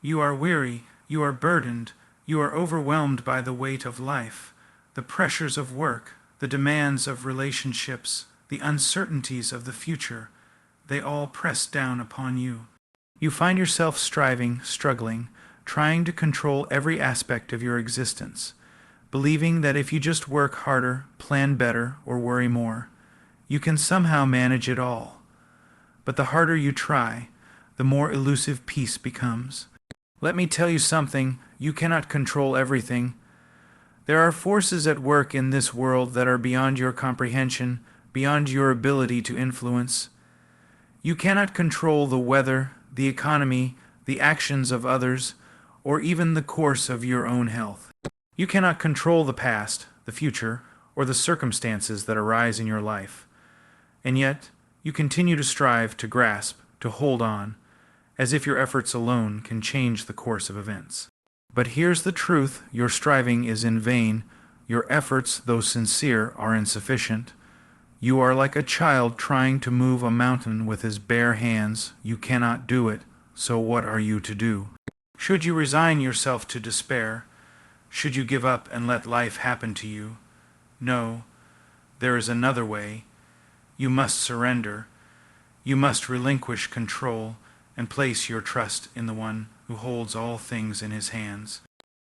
You are weary, you are burdened, you are overwhelmed by the weight of life, the pressures of work, the demands of relationships, the uncertainties of the future. They all press down upon you. You find yourself striving, struggling, trying to control every aspect of your existence, believing that if you just work harder, plan better, or worry more, you can somehow manage it all. But the harder you try, the more elusive peace becomes. Let me tell you something, you cannot control everything. There are forces at work in this world that are beyond your comprehension, beyond your ability to influence. You cannot control the weather, the economy, the actions of others, or even the course of your own health. You cannot control the past, the future, or the circumstances that arise in your life. And yet, you continue to strive, to grasp, to hold on, as if your efforts alone can change the course of events. But here's the truth, your striving is in vain, your efforts, though sincere, are insufficient. You are like a child trying to move a mountain with his bare hands. You cannot do it, so what are you to do? Should you resign yourself to despair? Should you give up and let life happen to you? No, there is another way. You must surrender. You must relinquish control and place your trust in the one who holds all things in his hands.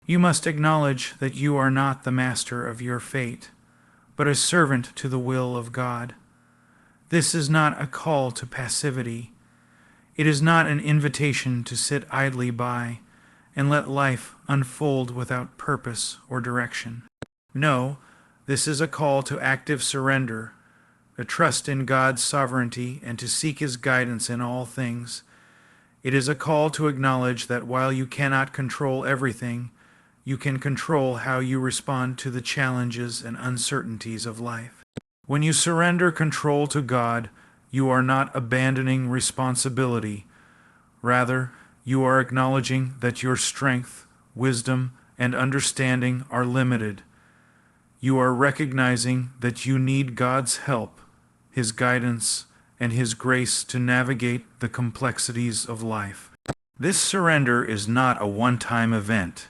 You must acknowledge that you are not the master of your fate, but a servant to the will of God. This is not a call to passivity. It is not an invitation to sit idly by and let life unfold without purpose or direction. No, this is a call to active surrender, a trust in God's sovereignty and to seek His guidance in all things. It is a call to acknowledge that while you cannot control everything, you can control how you respond to the challenges and uncertainties of life. When you surrender control to God, you are not abandoning responsibility. Rather, you are acknowledging that your strength, wisdom, and understanding are limited. You are recognizing that you need God's help, His guidance, and His grace to navigate the complexities of life. This surrender is not a one-time event.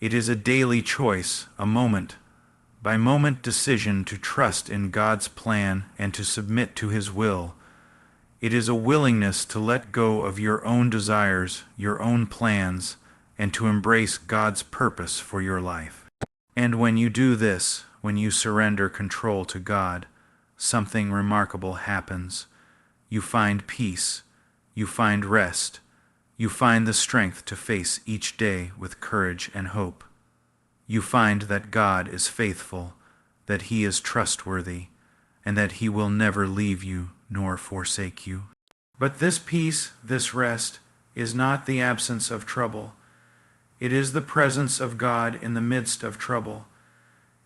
It is a daily choice, a moment-by-moment decision to trust in God's plan and to submit to His will. It is a willingness to let go of your own desires, your own plans, and to embrace God's purpose for your life. And when you do this, when you surrender control to God, something remarkable happens. You find peace, you find rest, you find the strength to face each day with courage and hope. You find that God is faithful, that He is trustworthy, and that He will never leave you nor forsake you. But this peace, this rest, is not the absence of trouble. It is the presence of God in the midst of trouble.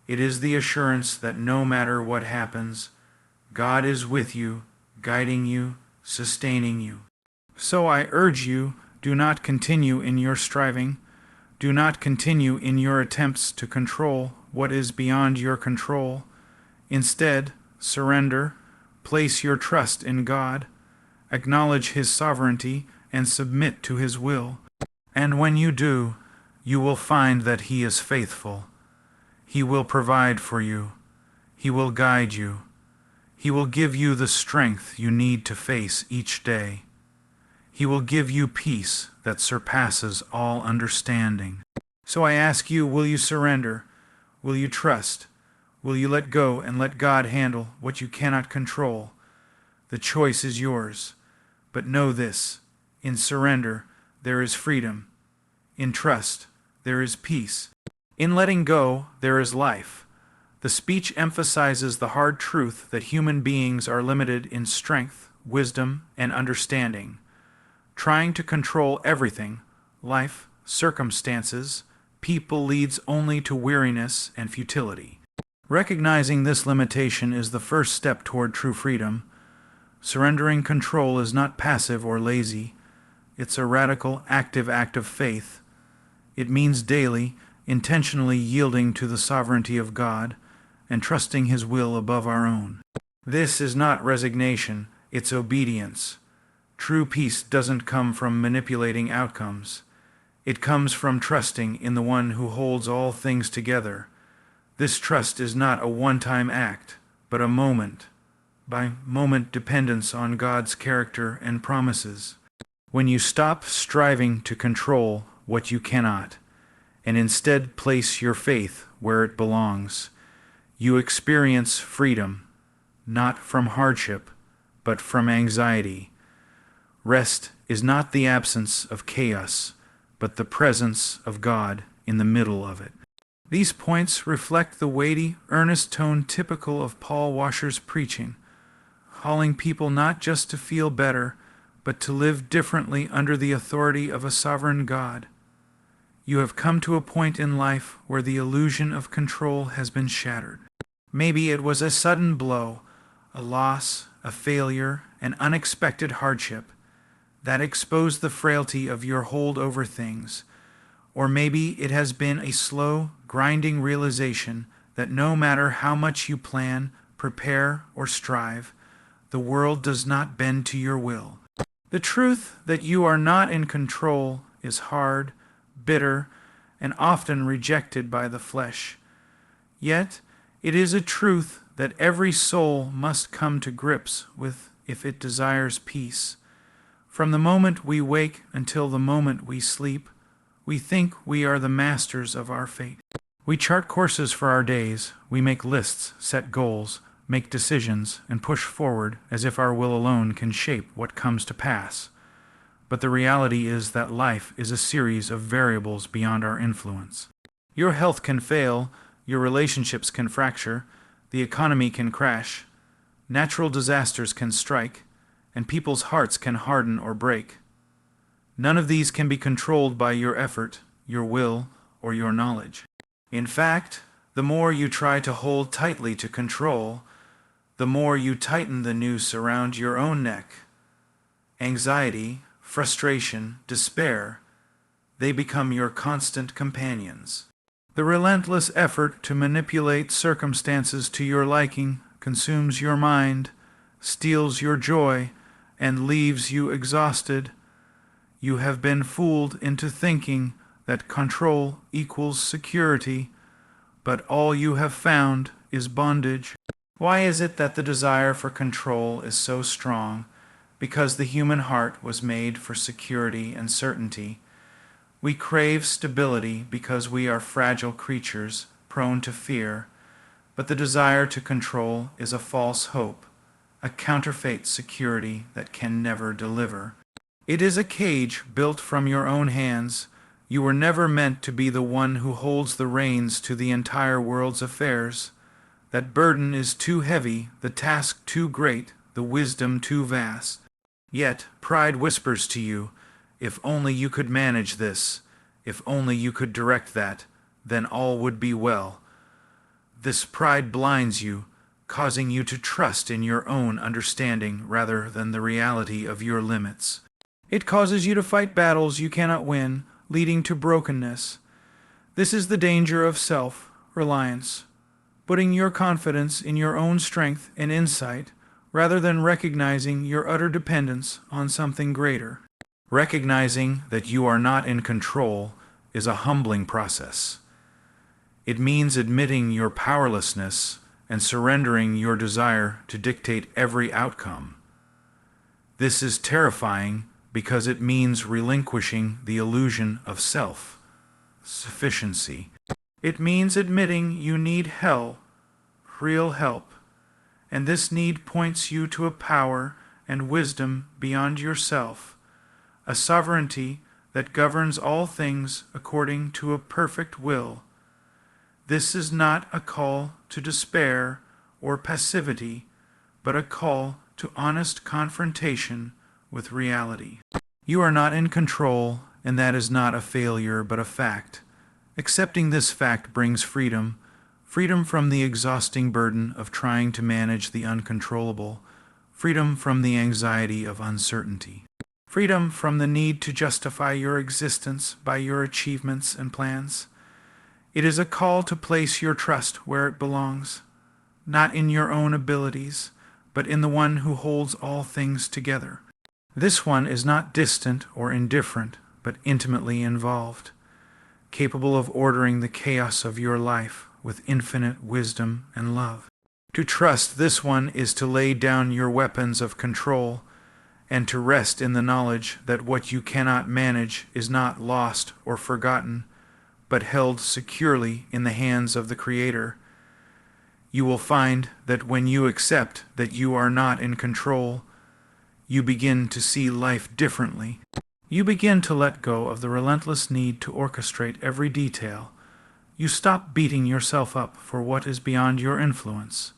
It is the assurance that no matter what happens, God is with you, guiding you, sustaining you. So I urge you, do not continue in your striving. Do not continue in your attempts to control what is beyond your control. Instead, surrender, place your trust in God, acknowledge His sovereignty, and submit to His will. And when you do, you will find that He is faithful. He will provide for you. He will guide you. He will give you the strength you need to face each day. He will give you peace that surpasses all understanding. So I ask you, will you surrender? Will you trust? Will you let go and let God handle what you cannot control? The choice is yours. But know this, in surrender there is freedom. In trust there is peace. In letting go there is life. The speech emphasizes the hard truth that human beings are limited in strength, wisdom, and understanding. Trying to control everything, life, circumstances, people, leads only to weariness and futility. Recognizing this limitation is the first step toward true freedom. Surrendering control is not passive or lazy. It's a radical, active act of faith. It means daily, intentionally yielding to the sovereignty of God and trusting His will above our own. This is not resignation, it's obedience. True peace doesn't come from manipulating outcomes. It comes from trusting in the one who holds all things together. This trust is not a one-time act, but a moment-by-moment dependence on God's character and promises. When you stop striving to control what you cannot, and instead place your faith where it belongs, you experience freedom, not from hardship, but from anxiety. Rest is not the absence of chaos, but the presence of God in the middle of it. These points reflect the weighty, earnest tone typical of Paul Washer's preaching, calling people not just to feel better, but to live differently under the authority of a sovereign God. You have come to a point in life where the illusion of control has been shattered. Maybe it was a sudden blow, a loss, a failure, an unexpected hardship that exposed the frailty of your hold over things. Or maybe it has been a slow, grinding realization that no matter how much you plan, prepare, or strive, the world does not bend to your will. The truth that you are not in control is hard, bitter, and often rejected by the flesh. Yet, it is a truth that every soul must come to grips with if it desires peace. From the moment we wake until the moment we sleep, we think we are the masters of our fate. We chart courses for our days, we make lists, set goals, make decisions, and push forward as if our will alone can shape what comes to pass. But the reality is that life is a series of variables beyond our influence. Your health can fail, your relationships can fracture, the economy can crash, natural disasters can strike, and people's hearts can harden or break. None of these can be controlled by your effort, your will, or your knowledge. In fact, the more you try to hold tightly to control, the more you tighten the noose around your own neck. Anxiety, frustration, despair, they become your constant companions. The relentless effort to manipulate circumstances to your liking consumes your mind, steals your joy, and leaves you exhausted. You have been fooled into thinking that control equals security, but all you have found is bondage. Why is it that the desire for control is so strong? Because the human heart was made for security and certainty. We crave stability because we are fragile creatures, prone to fear, but the desire to control is a false hope, a counterfeit security that can never deliver. It is a cage built from your own hands. You were never meant to be the one who holds the reins to the entire world's affairs. That burden is too heavy, the task too great, the wisdom too vast. Yet pride whispers to you, if only you could manage this, if only you could direct that, then all would be well. This pride blinds you, causing you to trust in your own understanding rather than the reality of your limits. It causes you to fight battles you cannot win, leading to brokenness. This is the danger of self-reliance, putting your confidence in your own strength and insight rather than recognizing your utter dependence on something greater. Recognizing that you are not in control is a humbling process. It means admitting your powerlessness and surrendering your desire to dictate every outcome. This is terrifying because it means relinquishing the illusion of self-sufficiency. It means admitting you need real help, and this need points you to a power and wisdom beyond yourself, a sovereignty that governs all things according to a perfect will. This is not a call to despair or passivity, but a call to honest confrontation with reality. You are not in control, and that is not a failure but a fact. Accepting this fact brings freedom, freedom from the exhausting burden of trying to manage the uncontrollable, freedom from the anxiety of uncertainty, freedom from the need to justify your existence by your achievements and plans. It is a call to place your trust where it belongs, not in your own abilities, but in the one who holds all things together. This one is not distant or indifferent, but intimately involved, capable of ordering the chaos of your life with infinite wisdom and love. To trust this one is to lay down your weapons of control and to rest in the knowledge that what you cannot manage is not lost or forgotten, but held securely in the hands of the Creator. You will find that when you accept that you are not in control, you begin to see life differently. You begin to let go of the relentless need to orchestrate every detail. You stop beating yourself up for what is beyond your influence.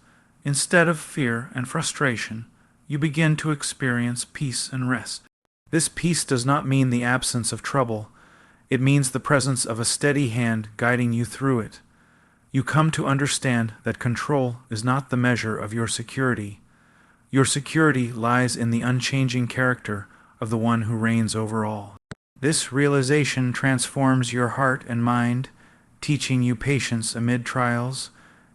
Instead of fear and frustration, you begin to experience peace and rest. This peace does not mean the absence of trouble. It means the presence of a steady hand guiding you through it. You come to understand that control is not the measure of your security. Your security lies in the unchanging character of the one who reigns over all. This realization transforms your heart and mind, teaching you patience amid trials,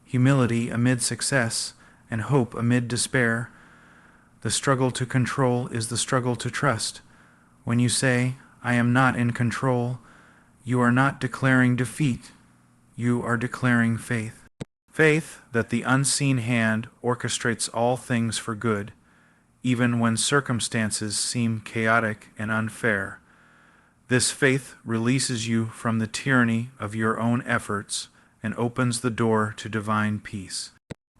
humility amid success, and hope amid despair. The struggle to control is the struggle to trust. When you say, "I am not in control," you are not declaring defeat. You are declaring faith. Faith that the unseen hand orchestrates all things for good, even when circumstances seem chaotic and unfair. This faith releases you from the tyranny of your own efforts and opens the door to divine peace.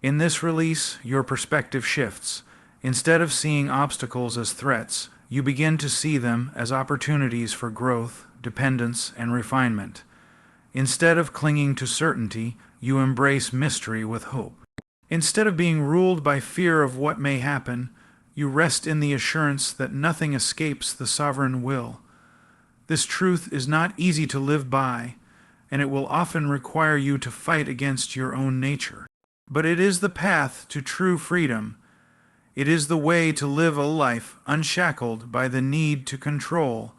In this release, your perspective shifts. Instead of seeing obstacles as threats, you begin to see them as opportunities for growth, dependence, and refinement. Instead of clinging to certainty, you embrace mystery with hope. Instead of being ruled by fear of what may happen, you rest in the assurance that nothing escapes the sovereign will. This truth is not easy to live by, and it will often require you to fight against your own nature. But it is the path to true freedom. It is the way to live a life unshackled by the need to control,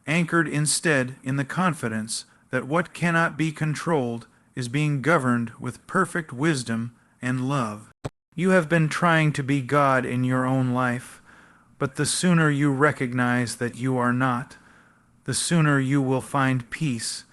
anchored instead in the confidence that what cannot be controlled is being governed with perfect wisdom and love. You have been trying to be God in your own life, but the sooner you recognize that you are not, the sooner you will find peace.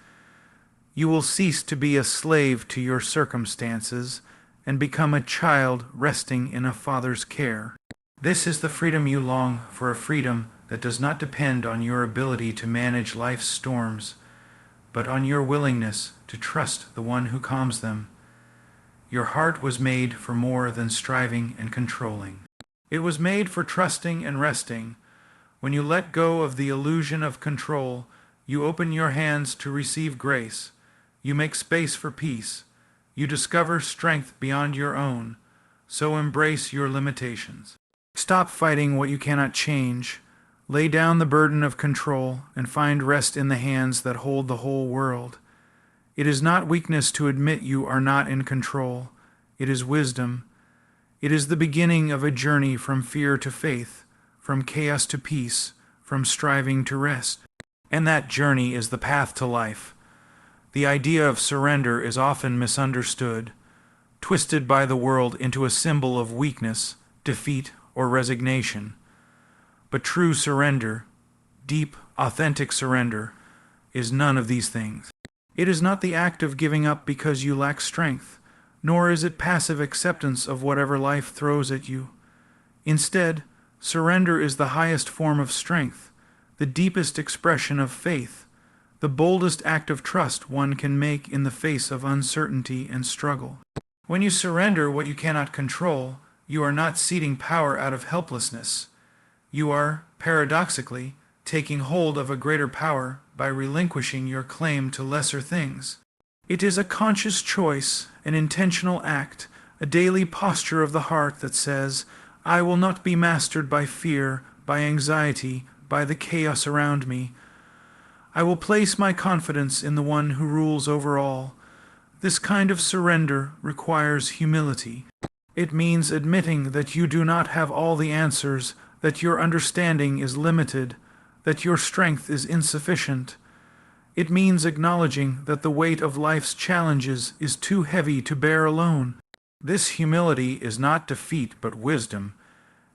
You will cease to be a slave to your circumstances and become a child resting in a father's care. This is the freedom you long for, a freedom that does not depend on your ability to manage life's storms, but on your willingness to trust the one who calms them. Your heart was made for more than striving and controlling. It was made for trusting and resting. When you let go of the illusion of control, you open your hands to receive grace. You make space for peace. You discover strength beyond your own. So embrace your limitations. Stop fighting what you cannot change. Lay down the burden of control and find rest in the hands that hold the whole world. It is not weakness to admit you are not in control. It is wisdom. It is the beginning of a journey from fear to faith, from chaos to peace, from striving to rest. And that journey is the path to life. The idea of surrender is often misunderstood, twisted by the world into a symbol of weakness, defeat, or resignation. But true surrender, deep, authentic surrender, is none of these things. It is not the act of giving up because you lack strength, nor is it passive acceptance of whatever life throws at you. Instead, surrender is the highest form of strength, the deepest expression of faith, the boldest act of trust one can make in the face of uncertainty and struggle. When you surrender what you cannot control, you are not ceding power out of helplessness. You are, paradoxically, taking hold of a greater power by relinquishing your claim to lesser things. It is a conscious choice, an intentional act, a daily posture of the heart that says, "I will not be mastered by fear, by anxiety, by the chaos around me. I will place my confidence in the one who rules over all." This kind of surrender requires humility. It means admitting that you do not have all the answers, that your understanding is limited, that your strength is insufficient. It means acknowledging that the weight of life's challenges is too heavy to bear alone. This humility is not defeat but wisdom.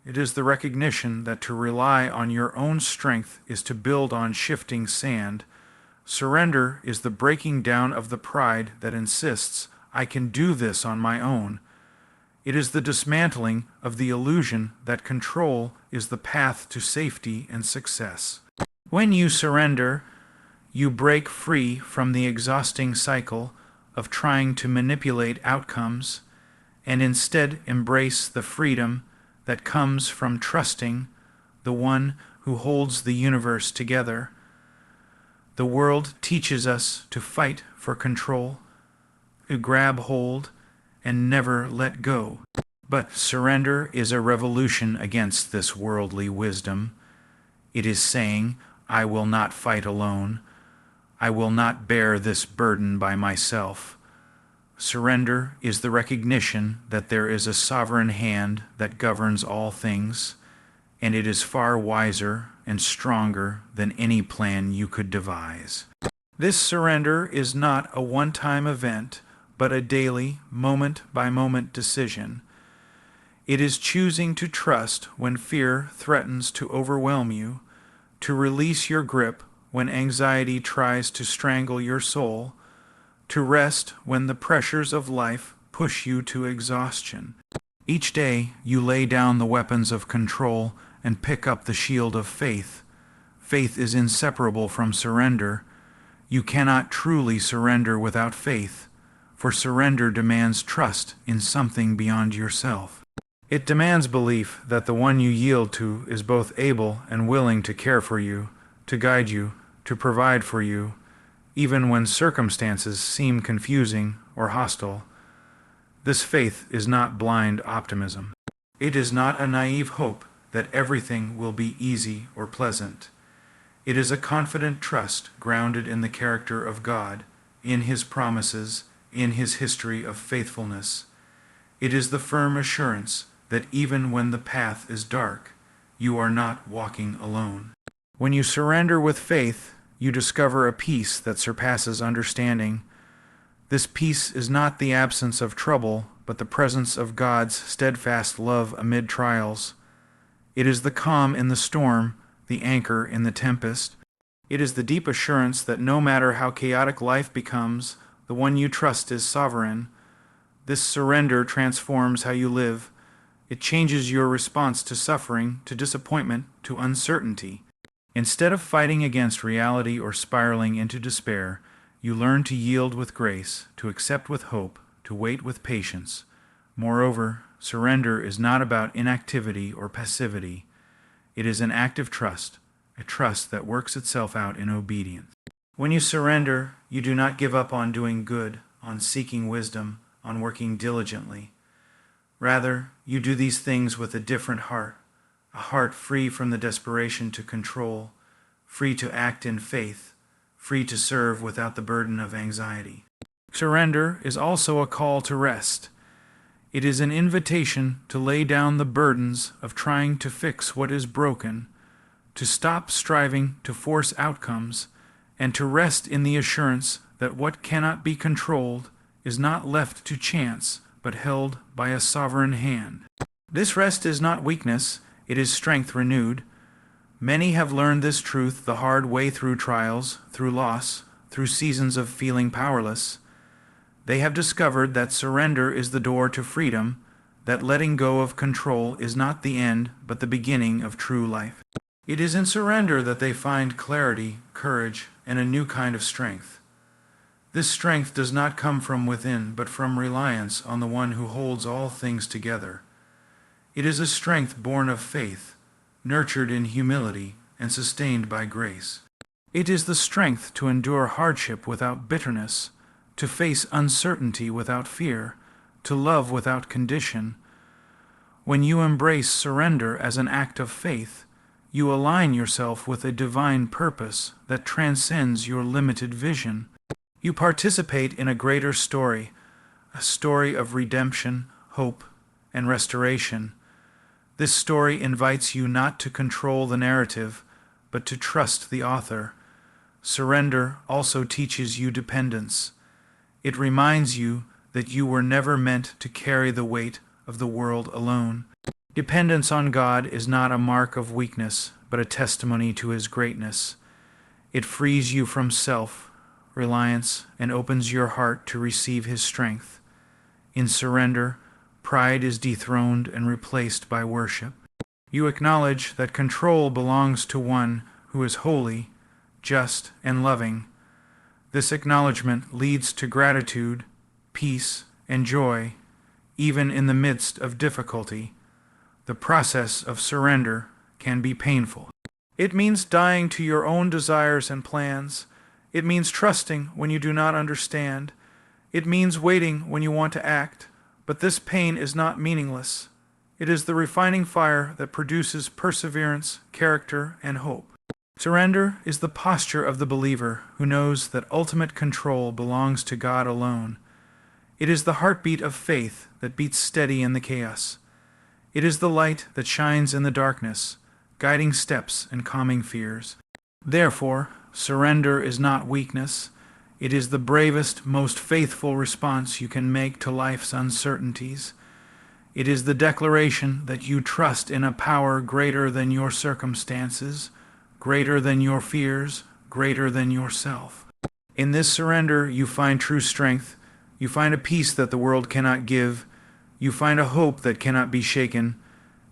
It is the recognition that to rely on your own strength is to build on shifting sand. Surrender is the breaking down of the pride that insists, I can do this on my own. It is the dismantling of the illusion that control is the path to safety and success. When you surrender, you break free from the exhausting cycle of trying to manipulate outcomes and instead embrace the freedom that comes from trusting the one who holds the universe together. The world teaches us to fight for control, to grab hold, and never let go. But surrender is a revolution against this worldly wisdom. It is saying, I will not fight alone. I will not bear this burden by myself. Surrender is the recognition that there is a sovereign hand that governs all things, and it is far wiser and stronger than any plan you could devise. This surrender is not a one-time event, but a daily, moment-by-moment decision. It is choosing to trust when fear threatens to overwhelm you, to release your grip when anxiety tries to strangle your soul, to rest when the pressures of life push you to exhaustion. Each day you lay down the weapons of control and pick up the shield of faith. Faith is inseparable from surrender. You cannot truly surrender without faith, for surrender demands trust in something beyond yourself. It demands belief that the one you yield to is both able and willing to care for you, to guide you, to provide for you, even when circumstances seem confusing or hostile. This faith is not blind optimism. It is not a naive hope that everything will be easy or pleasant. It is a confident trust grounded in the character of God, in His promises, in His history of faithfulness. It is the firm assurance that even when the path is dark, you are not walking alone. When you surrender with faith, you discover a peace that surpasses understanding. This peace is not the absence of trouble, but the presence of God's steadfast love amid trials. It is the calm in the storm, the anchor in the tempest. It is the deep assurance that no matter how chaotic life becomes, the one you trust is sovereign. This surrender transforms how you live. It changes your response to suffering, to disappointment, to uncertainty. Instead of fighting against reality or spiraling into despair, you learn to yield with grace, to accept with hope, to wait with patience. Moreover, surrender is not about inactivity or passivity. It is an active trust, a trust that works itself out in obedience. When you surrender, you do not give up on doing good, on seeking wisdom, on working diligently. Rather, you do these things with a different heart, a heart free from the desperation to control, free to act in faith, free to serve without the burden of anxiety. Surrender is also a call to rest. It is an invitation to lay down the burdens of trying to fix what is broken, to stop striving to force outcomes, and to rest in the assurance that what cannot be controlled is not left to chance, but held by a sovereign hand. This rest is not weakness, it is strength renewed. Many have learned this truth the hard way through trials, through loss, through seasons of feeling powerless. They have discovered that surrender is the door to freedom, that letting go of control is not the end, but the beginning of true life. It is in surrender that they find clarity, courage, and a new kind of strength. This strength does not come from within, but from reliance on the one who holds all things together. It is a strength born of faith, nurtured in humility, and sustained by grace. It is the strength to endure hardship without bitterness, to face uncertainty without fear, to love without condition. When you embrace surrender as an act of faith, you align yourself with a divine purpose that transcends your limited vision. You participate in a greater story, a story of redemption, hope, and restoration. This story invites you not to control the narrative, but to trust the author. Surrender also teaches you dependence. It reminds you that you were never meant to carry the weight of the world alone. Dependence on God is not a mark of weakness, but a testimony to His greatness. It frees you from self-reliance and opens your heart to receive His strength. In surrender, pride is dethroned and replaced by worship. You acknowledge that control belongs to one who is holy, just, and loving. This acknowledgement leads to gratitude, peace, and joy, even in the midst of difficulty. The process of surrender can be painful. It means dying to your own desires and plans. It means trusting when you do not understand. It means waiting when you want to act. But this pain is not meaningless. It is the refining fire that produces perseverance, character, and hope. Surrender is the posture of the believer who knows that ultimate control belongs to God alone. It is the heartbeat of faith that beats steady in the chaos. It is the light that shines in the darkness, guiding steps and calming fears. Therefore, surrender is not weakness. It is the bravest, most faithful response you can make to life's uncertainties. It is the declaration that you trust in a power greater than your circumstances, greater than your fears, greater than yourself. In this surrender, you find true strength. You find a peace that the world cannot give. You find a hope that cannot be shaken.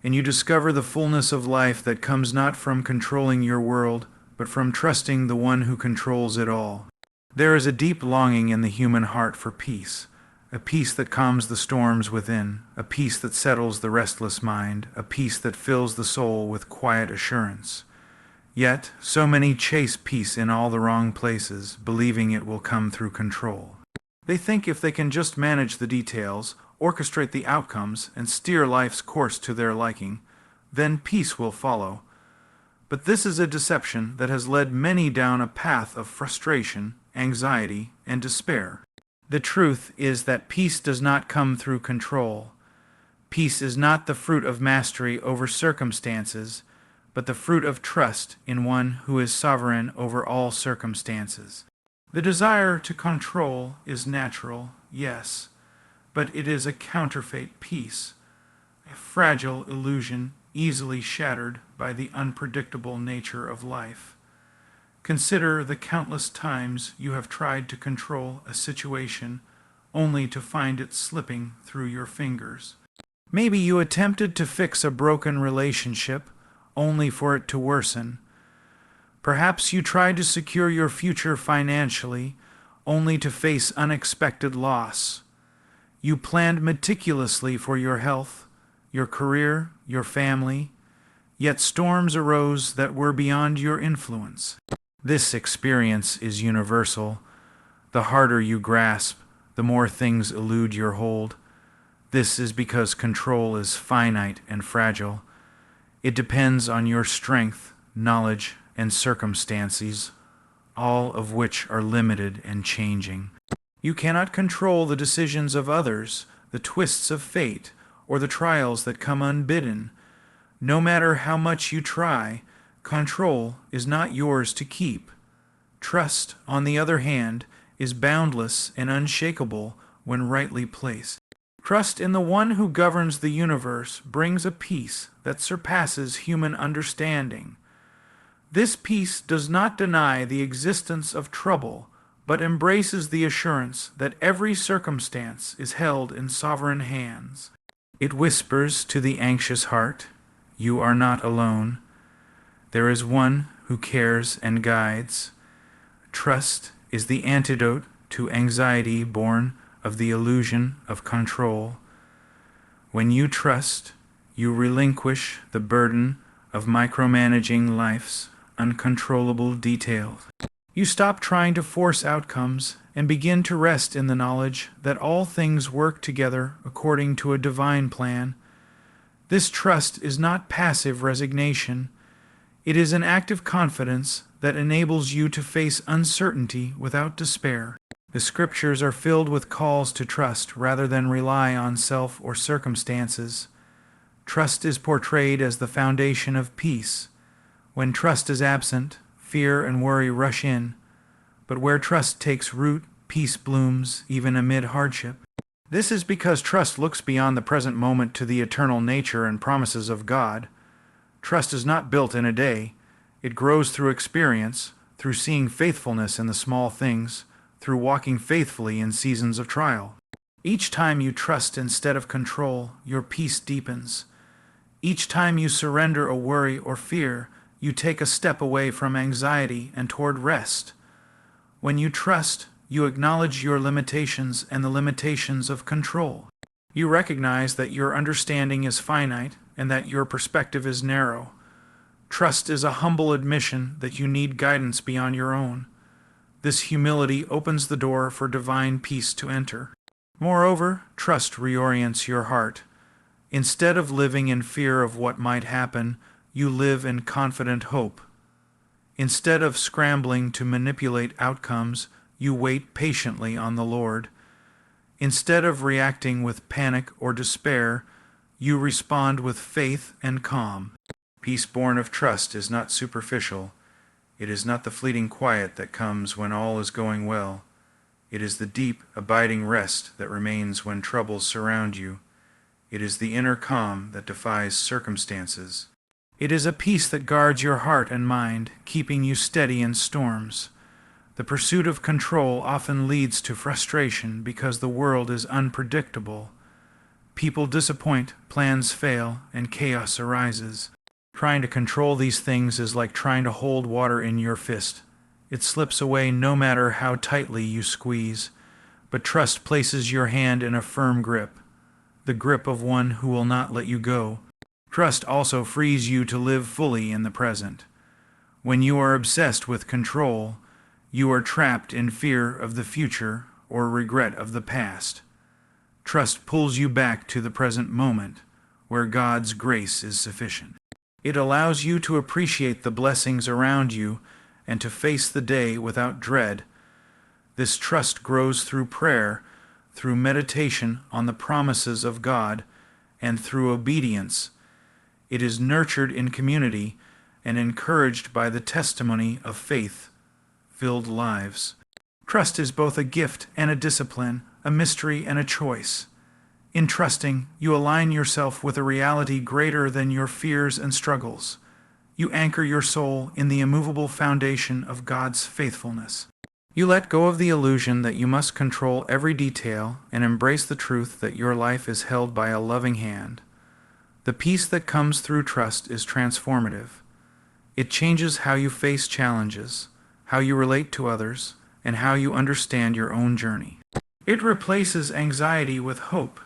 And you discover the fullness of life that comes not from controlling your world, but from trusting the one who controls it all. There is a deep longing in the human heart for peace, a peace that calms the storms within, a peace that settles the restless mind, a peace that fills the soul with quiet assurance. Yet, so many chase peace in all the wrong places, believing it will come through control. They think if they can just manage the details, orchestrate the outcomes, and steer life's course to their liking, then peace will follow. But this is a deception that has led many down a path of frustration, anxiety, and despair. The truth is that peace does not come through control. Peace is not the fruit of mastery over circumstances, but the fruit of trust in one who is sovereign over all circumstances. The desire to control is natural, yes, but it is a counterfeit peace, a fragile illusion easily shattered by the unpredictable nature of life. Consider the countless times you have tried to control a situation only to find it slipping through your fingers. Maybe you attempted to fix a broken relationship only for it to worsen. Perhaps you tried to secure your future financially only to face unexpected loss. You planned meticulously for your health, your career, your family, yet storms arose that were beyond your influence. This experience is universal. The harder you grasp, the more things elude your hold. This is because control is finite and fragile. It depends on your strength, knowledge, and circumstances, all of which are limited and changing. You cannot control the decisions of others, the twists of fate, or the trials that come unbidden. No matter how much you try, control is not yours to keep. Trust, on the other hand, is boundless and unshakable when rightly placed. Trust in the one who governs the universe brings a peace that surpasses human understanding. This peace does not deny the existence of trouble, but embraces the assurance that every circumstance is held in sovereign hands. It whispers to the anxious heart, "You are not alone. There is one who cares and guides." Trust is the antidote to anxiety born of the illusion of control. When you trust, you relinquish the burden of micromanaging life's uncontrollable details. You stop trying to force outcomes and begin to rest in the knowledge that all things work together according to a divine plan. This trust is not passive resignation. It is an active confidence that enables you to face uncertainty without despair. The Scriptures are filled with calls to trust rather than rely on self or circumstances. Trust is portrayed as the foundation of peace. When trust is absent, fear and worry rush in. But where trust takes root, peace blooms even amid hardship. This is because trust looks beyond the present moment to the eternal nature and promises of God. Trust is not built in a day. It grows through experience, through seeing faithfulness in the small things, through walking faithfully in seasons of trial. Each time you trust instead of control, your peace deepens. Each time you surrender a worry or fear, you take a step away from anxiety and toward rest. When you trust, you acknowledge your limitations and the limitations of control. You recognize that your understanding is finite and that your perspective is narrow. Trust is a humble admission that you need guidance beyond your own. This humility opens the door for divine peace to enter. Moreover, trust reorients your heart. Instead of living in fear of what might happen, you live in confident hope. Instead of scrambling to manipulate outcomes, you wait patiently on the Lord. Instead of reacting with panic or despair, you respond with faith and calm. Peace born of trust is not superficial. It is not the fleeting quiet that comes when all is going well. It is the deep, abiding rest that remains when troubles surround you. It is the inner calm that defies circumstances. It is a peace that guards your heart and mind, keeping you steady in storms. The pursuit of control often leads to frustration because the world is unpredictable. People disappoint, plans fail, and chaos arises. Trying to control these things is like trying to hold water in your fist. It slips away no matter how tightly you squeeze. But trust places your hand in a firm grip, the grip of one who will not let you go. Trust also frees you to live fully in the present. When you are obsessed with control, you are trapped in fear of the future or regret of the past. Trust pulls you back to the present moment, where God's grace is sufficient. It allows you to appreciate the blessings around you and to face the day without dread. This trust grows through prayer, through meditation on the promises of God, and through obedience. It is nurtured in community and encouraged by the testimony of faith-filled lives. Trust is both a gift and a discipline, a mystery and a choice. In trusting, you align yourself with a reality greater than your fears and struggles. You anchor your soul in the immovable foundation of God's faithfulness. You let go of the illusion that you must control every detail and embrace the truth that your life is held by a loving hand. The peace that comes through trust is transformative. It changes how you face challenges, how you relate to others, and how you understand your own journey. It replaces anxiety with hope,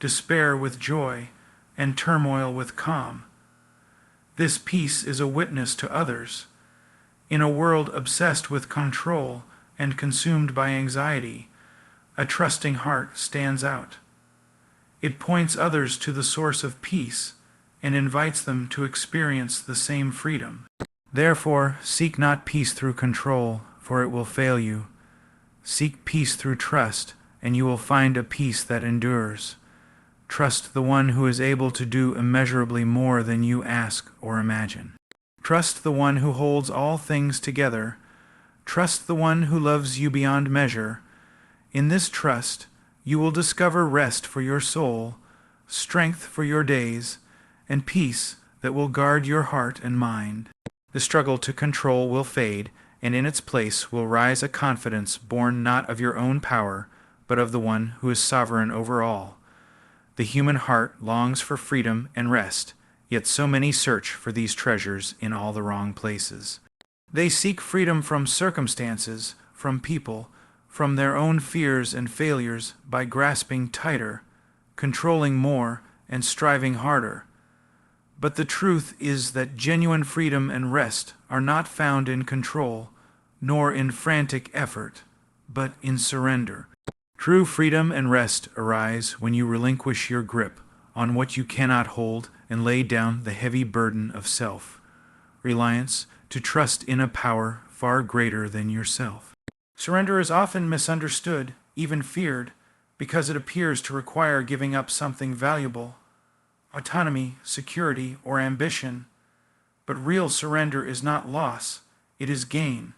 despair with joy, and turmoil with calm. This peace is a witness to others. In a world obsessed with control and consumed by anxiety, a trusting heart stands out. It points others to the source of peace and invites them to experience the same freedom. Therefore, seek not peace through control, for it will fail you. Seek peace through trust, and you will find a peace that endures. Trust the one who is able to do immeasurably more than you ask or imagine. Trust the one who holds all things together. Trust the one who loves you beyond measure. In this trust, you will discover rest for your soul, strength for your days, and peace that will guard your heart and mind. The struggle to control will fade, and in its place will rise a confidence born not of your own power, but of the one who is sovereign over all. The human heart longs for freedom and rest, yet so many search for these treasures in all the wrong places. They seek freedom from circumstances, from people, from their own fears and failures by grasping tighter, controlling more, and striving harder. But the truth is that genuine freedom and rest are not found in control, nor in frantic effort, but in surrender. True freedom and rest arise when you relinquish your grip on what you cannot hold and lay down the heavy burden of self-reliance to trust in a power far greater than yourself. Surrender is often misunderstood, even feared, because it appears to require giving up something valuable, autonomy, security, or ambition. But real surrender is not loss, it is gain.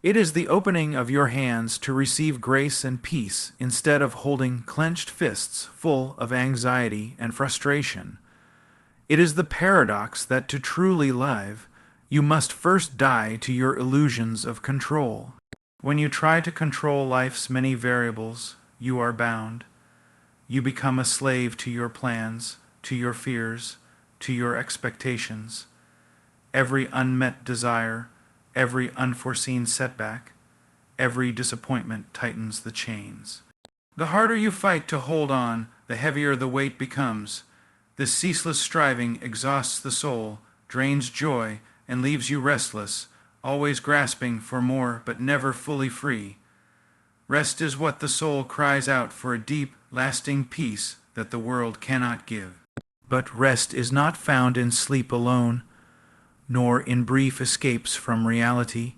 It is the opening of your hands to receive grace and peace instead of holding clenched fists full of anxiety and frustration. It is the paradox that to truly live, you must first die to your illusions of control. When you try to control life's many variables, you are bound. You become a slave to your plans, to your fears, to your expectations. Every unmet desire, every unforeseen setback, every disappointment tightens the chains. The harder you fight to hold on, the heavier the weight becomes. This ceaseless striving exhausts the soul, drains joy, and leaves you restless, always grasping for more but never fully free. Rest is what the soul cries out for, a deep, lasting peace that the world cannot give. But rest is not found in sleep alone, nor in brief escapes from reality.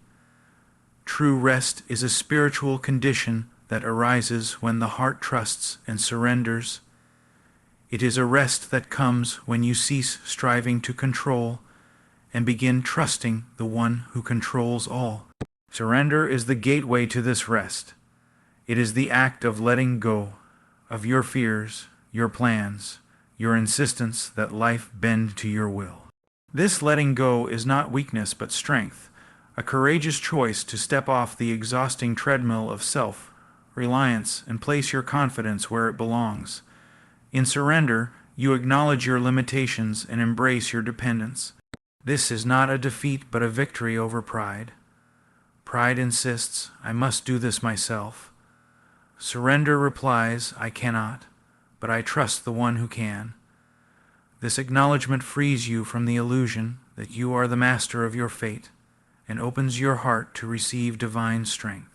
True rest is a spiritual condition that arises when the heart trusts and surrenders. It is a rest that comes when you cease striving to control and begin trusting the one who controls all. Surrender is the gateway to this rest. It is the act of letting go of your fears, your plans, your insistence that life bend to your will. This letting go is not weakness but strength, a courageous choice to step off the exhausting treadmill of self-reliance and place your confidence where it belongs. In surrender, you acknowledge your limitations and embrace your dependence. This is not a defeat but a victory over pride. Pride insists, I must do this myself. Surrender replies, I cannot, but I trust the one who can. This acknowledgement frees you from the illusion that you are the master of your fate and opens your heart to receive divine strength.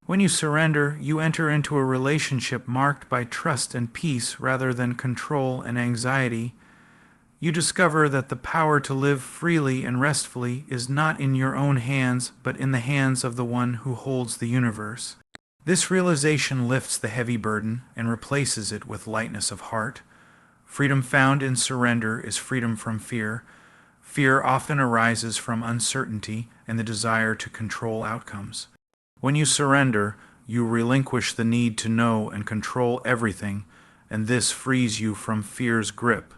When you surrender, you enter into a relationship marked by trust and peace rather than control and anxiety. You discover that the power to live freely and restfully is not in your own hands, but in the hands of the one who holds the universe. This realization lifts the heavy burden and replaces it with lightness of heart. Freedom found in surrender is freedom from fear. Fear often arises from uncertainty and the desire to control outcomes. When you surrender, you relinquish the need to know and control everything, and this frees you from fear's grip.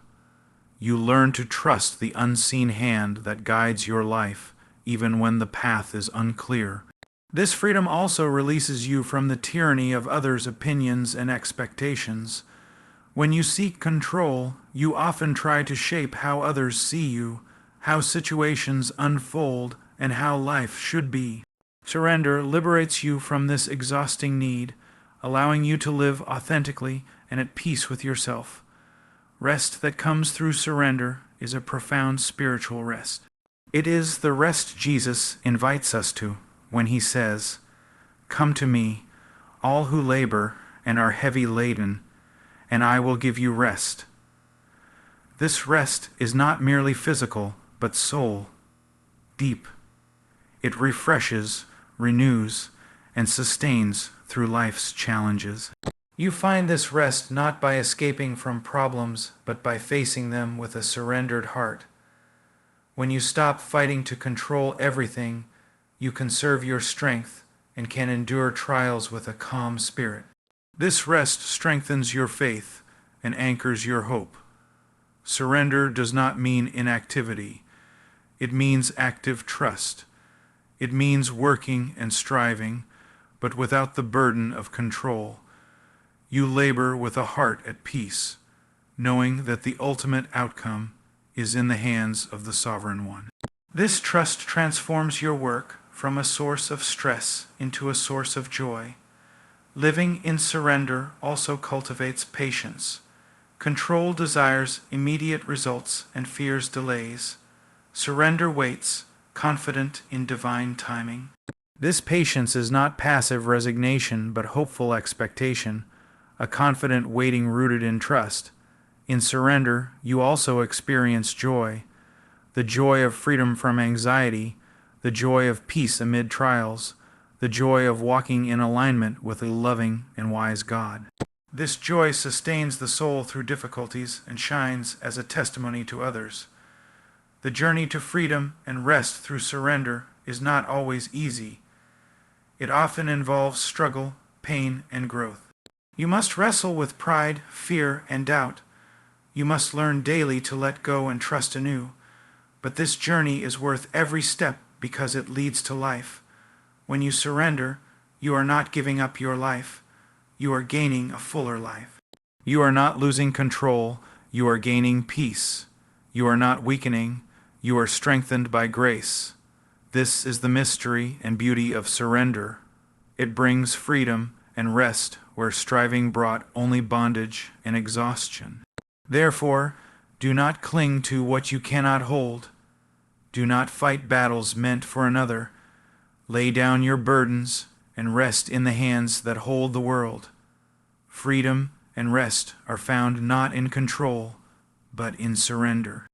You learn to trust the unseen hand that guides your life, even when the path is unclear. This freedom also releases you from the tyranny of others' opinions and expectations. When you seek control, you often try to shape how others see you, how situations unfold, and how life should be. Surrender liberates you from this exhausting need, allowing you to live authentically and at peace with yourself. Rest that comes through surrender is a profound spiritual rest. It is the rest Jesus invites us to when he says, Come to me, all who labor and are heavy laden, and I will give you rest. This rest is not merely physical, but soul, deep. It refreshes, renews, and sustains through life's challenges. You find this rest not by escaping from problems, but by facing them with a surrendered heart. When you stop fighting to control everything, you conserve your strength and can endure trials with a calm spirit. This rest strengthens your faith and anchors your hope. Surrender does not mean inactivity. It means active trust. It means working and striving, but without the burden of control. You labor with a heart at peace, knowing that the ultimate outcome is in the hands of the Sovereign One. This trust transforms your work from a source of stress into a source of joy. Living in surrender also cultivates patience. Control desires immediate results and fears delays. Surrender waits, confident in divine timing. This patience is not passive resignation, but hopeful expectation, a confident waiting rooted in trust. In surrender, you also experience joy, the joy of freedom from anxiety, the joy of peace amid trials, the joy of walking in alignment with a loving and wise God. This joy sustains the soul through difficulties and shines as a testimony to others. The journey to freedom and rest through surrender is not always easy. It often involves struggle, pain, and growth. You must wrestle with pride, fear, and doubt. You must learn daily to let go and trust anew. But this journey is worth every step because it leads to life. When you surrender, you are not giving up your life. You are gaining a fuller life. You are not losing control. You are gaining peace. You are not weakening. You are strengthened by grace. This is the mystery and beauty of surrender. It brings freedom and rest where striving brought only bondage and exhaustion. Therefore, do not cling to what you cannot hold. Do not fight battles meant for another. Lay down your burdens and rest in the hands that hold the world. Freedom and rest are found not in control, but in surrender.